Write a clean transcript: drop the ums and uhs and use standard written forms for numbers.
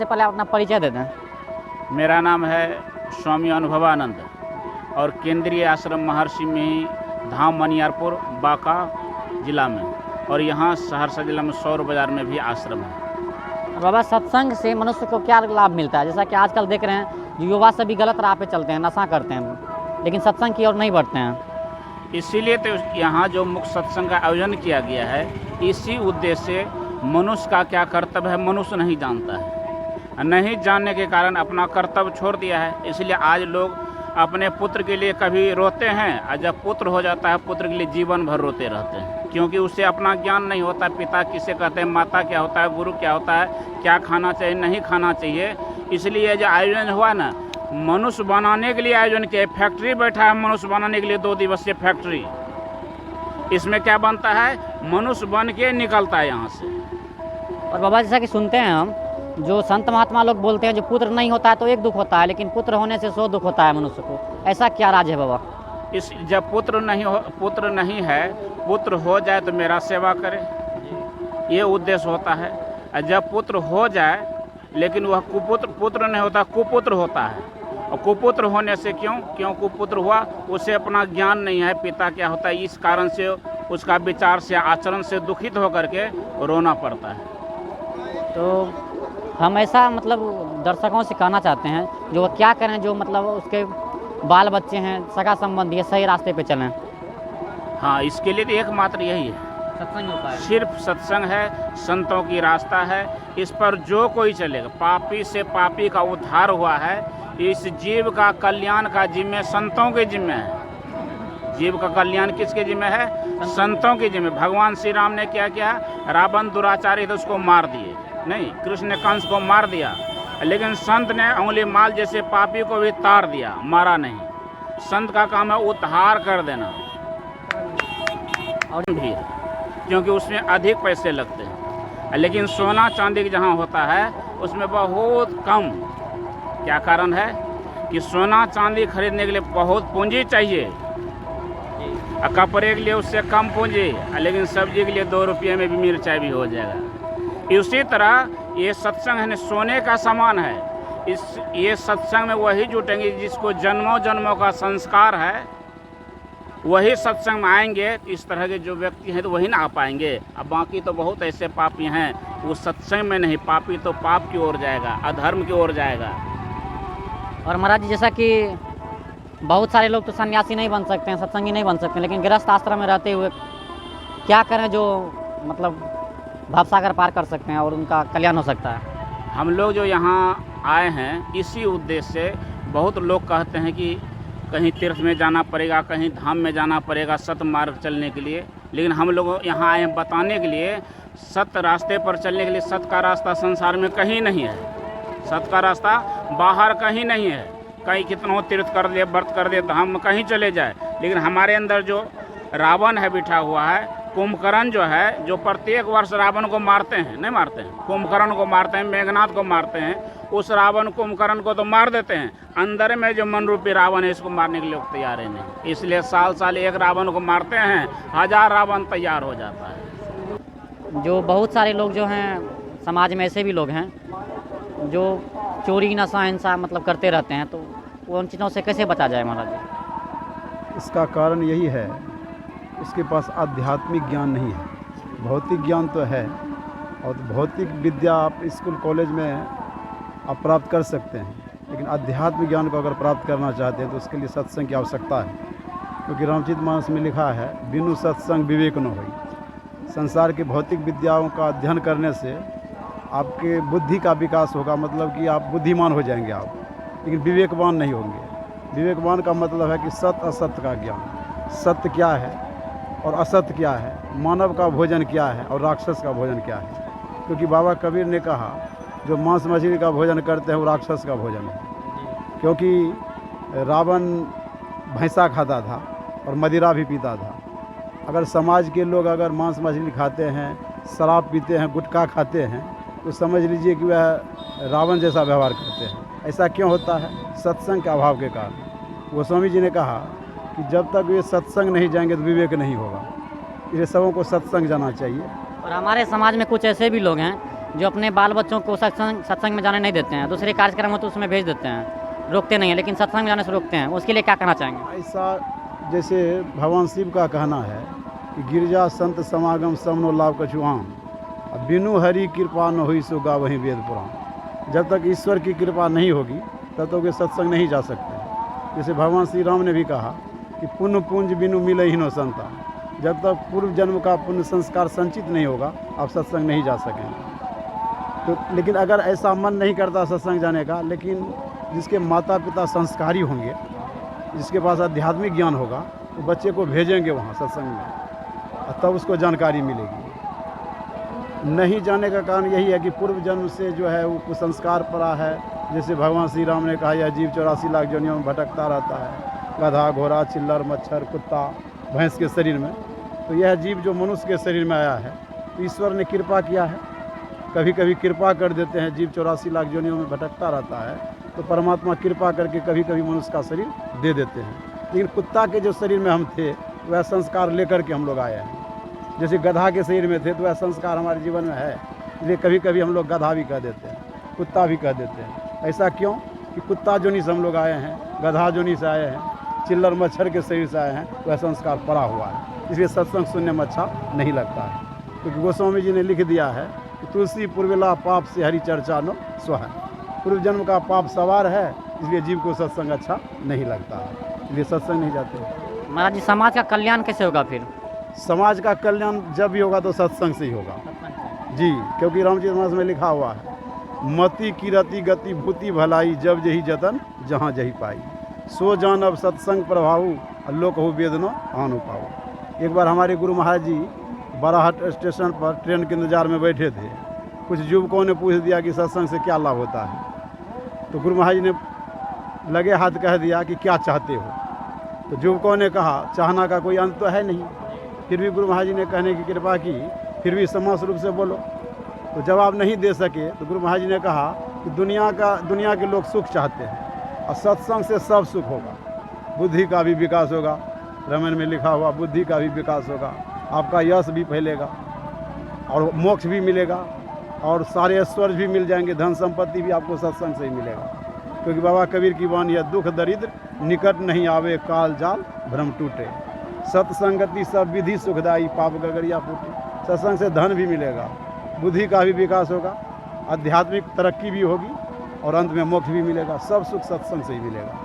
से पहले अपना परिचय दे दें। मेरा नाम है स्वामी अनुभवानंद और केंद्रीय आश्रम महर्षि में धाम मनियारपुर बांका जिला में, और यहाँ सहरसा जिला में सौर बाजार में भी आश्रम है। बाबा, सत्संग से मनुष्य को क्या लाभ मिलता है? जैसा कि आजकल देख रहे हैं जो युवा सभी गलत राह पे चलते हैं, नशा करते हैं, लेकिन सत्संग की ओर नहीं बढ़ते हैं। इसीलिए तो यहाँ जो मुख्य सत्संग का आयोजन किया गया है, इसी उद्देश्य से मनुष्य का क्या कर्तव्य है मनुष्य नहीं जानता है। नहीं जानने के कारण अपना कर्तव्य छोड़ दिया है। इसलिए आज लोग अपने पुत्र के लिए कभी रोते हैं, और जब पुत्र हो जाता है पुत्र के लिए जीवन भर रोते रहते हैं, क्योंकि उससे अपना ज्ञान नहीं होता। पिता किसे कहते हैं, माता क्या होता है, गुरु क्या होता है, क्या खाना चाहिए नहीं खाना चाहिए। इसलिए जो आयोजन हुआ ना, मनुष्य बनाने के लिए आयोजन किया। फैक्ट्री बैठा है मनुष्य बनाने के लिए, 2 दिवसीय फैक्ट्री। इसमें क्या बनता है, मनुष्य बन के निकलता है यहाँ से। और बाबा, जैसा कि सुनते हैं हम, जो संत महात्मा लोग बोलते हैं जो पुत्र नहीं होता है तो एक दुख होता है, लेकिन पुत्र होने से 100 दुख होता है मनुष्य को। ऐसा क्या राज है बाबा? जब पुत्र नहीं है, पुत्र हो जाए तो मेरा सेवा करे, ये उद्देश्य होता है। और जब पुत्र हो जाए लेकिन वह पुत्र नहीं होता, कुपुत्र होता है। और कुपुत्र होने से क्यों कुपुत्र हुआ? उसे अपना ज्ञान नहीं है, पिता क्या होता है, इस कारण से उसका विचार से आचरण से दुखित होकर के रोना पड़ता है। तो हम ऐसा मतलब दर्शकों से कहना चाहते हैं जो क्या करें, जो मतलब उसके बाल बच्चे हैं, सगा संबंधी है, सही रास्ते पे चलें। हाँ, इसके लिए तो एकमात्र यही है, सत्संग होता है, सिर्फ सत्संग है, संतों की रास्ता है। इस पर जो कोई चलेगा, पापी से पापी का उद्धार हुआ है। इस जीव का कल्याण का जिम्मे संतों के जिम्मे है। जीव का कल्याण किसके जिम्मे है? संतों के जिम्मे। भगवान श्री राम ने क्या किया? रावण दुराचारी था, उसको मार दिए नहीं, कृष्ण ने कंस को मार दिया, लेकिन संत ने अंगुली माल जैसे पापी को भी तार दिया, मारा नहीं। संत का काम है उद्धार कर देना। और भी क्योंकि उसमें अधिक पैसे लगते हैं, लेकिन सोना चांदी जहाँ होता है उसमें बहुत कम। क्या कारण है कि सोना चांदी खरीदने के लिए बहुत पूंजी चाहिए, और कपड़े के लिए उससे कम पूंजी, लेकिन सब्जी के लिए 2 रुपये में भी मिर्चाई भी हो जाएगा। इसी तरह ये सत्संग है, सोने का समान है। ये सत्संग में वही जुटेंगे जिसको जन्मों जन्मों का संस्कार है, वही सत्संग में आएंगे। इस तरह के जो व्यक्ति हैं तो वही ना आ पाएंगे। अब बाकी तो बहुत ऐसे पापी हैं, वो सत्संग में नहीं, पापी तो पाप की ओर जाएगा, अधर्म की ओर जाएगा। और महाराज जी, जैसा कि बहुत सारे लोग तो सन्यासी नहीं बन सकते हैं, सत्संगी नहीं बन सकते हैं, लेकिन गृहस्थ आश्रम में रहते हुए क्या करें जो मतलब भवसागर पार कर सकते हैं और उनका कल्याण हो सकता है? हम लोग जो यहाँ आए हैं इसी उद्देश्य से। बहुत लोग कहते हैं कि कहीं तीर्थ में जाना पड़ेगा, कहीं धाम में जाना पड़ेगा सत्य मार्ग चलने के लिए, लेकिन हम लोग यहाँ आए हैं बताने के लिए सत्य रास्ते पर चलने के लिए। सत्य का रास्ता संसार में कहीं नहीं है, सत्य का रास्ता बाहर कहीं नहीं है। कहीं कितना तीर्थ कर दे, व्रत कर दे, धाम में कहीं चले जाए, लेकिन हमारे अंदर जो रावण है बिठा हुआ है, कुंभकर्ण जो है, जो प्रत्येक वर्ष रावण को मारते हैं, नहीं मारते हैं, कुंभकर्ण को मारते हैं, मेघनाथ को मारते हैं, उस रावण कुंभकर्ण को तो मार देते हैं, अंदर में जो मन रूपी रावण है इसको मारने के लिए लोग तैयार है नहीं। इसलिए साल साल एक रावण को मारते हैं, 1000 रावण तैयार हो जाता है। जो बहुत सारे लोग जो हैं समाज में ऐसे भी लोग हैं जो चोरी नशा हिंसा मतलब करते रहते हैं, तो उन चीज़ों से कैसे बचा जाए महाराज जी? इसका कारण यही है, उसके पास आध्यात्मिक ज्ञान नहीं है। भौतिक ज्ञान तो है, और भौतिक विद्या आप स्कूल कॉलेज में आप प्राप्त कर सकते हैं, लेकिन आध्यात्मिक ज्ञान को अगर प्राप्त करना चाहते हैं तो उसके लिए सत्संग की आवश्यकता है। क्योंकि रामचरितमानस में लिखा है, बिनु सत्संग विवेक न होई। संसार की भौतिक विद्याओं का अध्ययन करने से आपके बुद्धि का विकास होगा, मतलब कि आप बुद्धिमान हो जाएंगे आप, लेकिन विवेकवान नहीं होंगे। विवेकवान का मतलब है कि सत्य असत्य का ज्ञान, सत्य क्या है और असत्य क्या है, मानव का भोजन क्या है और राक्षस का भोजन क्या है। क्योंकि बाबा कबीर ने कहा, जो मांस मछली का भोजन करते हैं वो राक्षस का भोजन है। क्योंकि रावण भैंसा खाता था और मदिरा भी पीता था। अगर समाज के लोग अगर मांस मछली खाते हैं, शराब पीते हैं, गुटखा खाते हैं, तो समझ लीजिए कि वह रावण जैसा व्यवहार करते हैं। ऐसा क्यों होता है? सत्संग के अभाव के कारण। गोस्वामी जी ने कहा कि जब तक ये सत्संग नहीं जाएंगे तो विवेक नहीं होगा। इसलिए सबों को सत्संग जाना चाहिए। और हमारे समाज में कुछ ऐसे भी लोग हैं जो अपने बाल बच्चों को सत्संग में जाने नहीं देते हैं, दूसरे कार्यक्रम हो तो उसमें भेज देते हैं, रोकते नहीं हैं, लेकिन सत्संग में जाने से रोकते हैं, उसके लिए क्या कहना चाहेंगे? ऐसा जैसे भगवान शिव का कहना है कि गिरजा संत समागम समनो लाभ कछुआन, बिनु हरि कृपा न हुई सो गा वहीं वेद पुराण। जब तक ईश्वर की कृपा नहीं होगी तब तक वे सत्संग नहीं जा सकते। जैसे भगवान श्री राम ने भी कहा कि पुण्य पुंज बिनु मिले ही नो संता, जब तक पूर्व जन्म का पुण्य संस्कार संचित नहीं होगा आप सत्संग नहीं जा सकेंगे। तो लेकिन अगर ऐसा मन नहीं करता सत्संग जाने का, लेकिन जिसके माता पिता संस्कारी होंगे, जिसके पास आध्यात्मिक ज्ञान होगा, तो बच्चे को भेजेंगे वहाँ सत्संग में और तब उसको जानकारी मिलेगी। नहीं जाने का कारण यही है कि पूर्व जन्म से जो है वो कुसंस्कार पड़ा है। जैसे भगवान श्री राम ने कहा यह जीव 84 लाख योनियों में भटकता रहता है, गधा घोड़ा चिल्लर मच्छर कुत्ता भैंस के शरीर में। तो यह जीव जो मनुष्य के शरीर में आया है तो ईश्वर ने कृपा किया है, कभी कभी कृपा कर देते हैं। जीव 84 लाख योनियों में भटकता रहता है तो परमात्मा कृपा करके कभी कभी मनुष्य का शरीर दे देते हैं। लेकिन कुत्ता के जो शरीर में हम थे वह संस्कार लेकर के हम लोग आए हैं। जैसे गधा के शरीर में थे तो वह संस्कार हमारे जीवन में है, इसलिए कभी कभी हम लोग गधा भी कह देते हैं, कुत्ता भी कह देते हैं। ऐसा क्यों कि कुत्ता जोनी से हम लोग आए हैं, गधा जोनी से आए हैं, चिल्लर मच्छर के शरीर से आए हैं, वह संस्कार पड़ा हुआ है। इसलिए सत्संग सुनने में अच्छा नहीं लगता है, क्योंकि गोस्वामी जी ने लिख दिया है कि तुलसी पूर्विला पाप से हरि चर्चा नो स्वह। पूर्व जन्म का पाप सवार है, इसलिए जीव को सत्संग अच्छा नहीं लगता है, इसलिए सत्संग नहीं जाते। महाराज जी, समाज का कल्याण कैसे होगा फिर? समाज का कल्याण जब भी होगा तो सत्संग से ही होगा जी, क्योंकि रामचरितमानस में लिखा हुआ है मति किरति गति भूति भलाई, जब जही जतन जहाँ जही पाई, सो जान अब सत्संग प्रभाऊ लोक हो वेदनो आनु पाओ। एक बार हमारे गुरु महाराज जी बाराहट स्टेशन पर ट्रेन के इंतजार में बैठे थे। कुछ युवकों ने पूछ दिया कि सत्संग से क्या लाभ होता है, तो गुरु महाराज जी ने लगे हाथ कह दिया कि क्या चाहते हो। तो युवकों ने कहा चाहना का कोई अंत तो है नहीं। फिर भी गुरु महाराज जी ने कहने की कृपा की, फिर भी समस्त रूप से बोलो। तो जवाब नहीं दे सके तो गुरु महाराज जी ने कहा कि दुनिया के लोग सुख चाहते हैं और सत्संग से सब सुख होगा, बुद्धि का भी विकास होगा, रामायण में लिखा हुआ बुद्धि का भी विकास होगा, आपका यश भी फैलेगा और मोक्ष भी मिलेगा और सारे ऐश्वर्य भी मिल जाएंगे, धन संपत्ति भी आपको सत्संग से ही मिलेगा। क्योंकि बाबा कबीर की वाणी है दुख दरिद्र निकट नहीं आवे, काल जाल भ्रम टूटे, सत्संगति सब विधि सुखदाई, पाप गगरिया फूटे। सत्संग से धन भी मिलेगा, बुद्धि का भी विकास होगा, आध्यात्मिक तरक्की भी होगी और अंत में मोक्ष भी मिलेगा। सब सुख सत्संग से ही मिलेगा।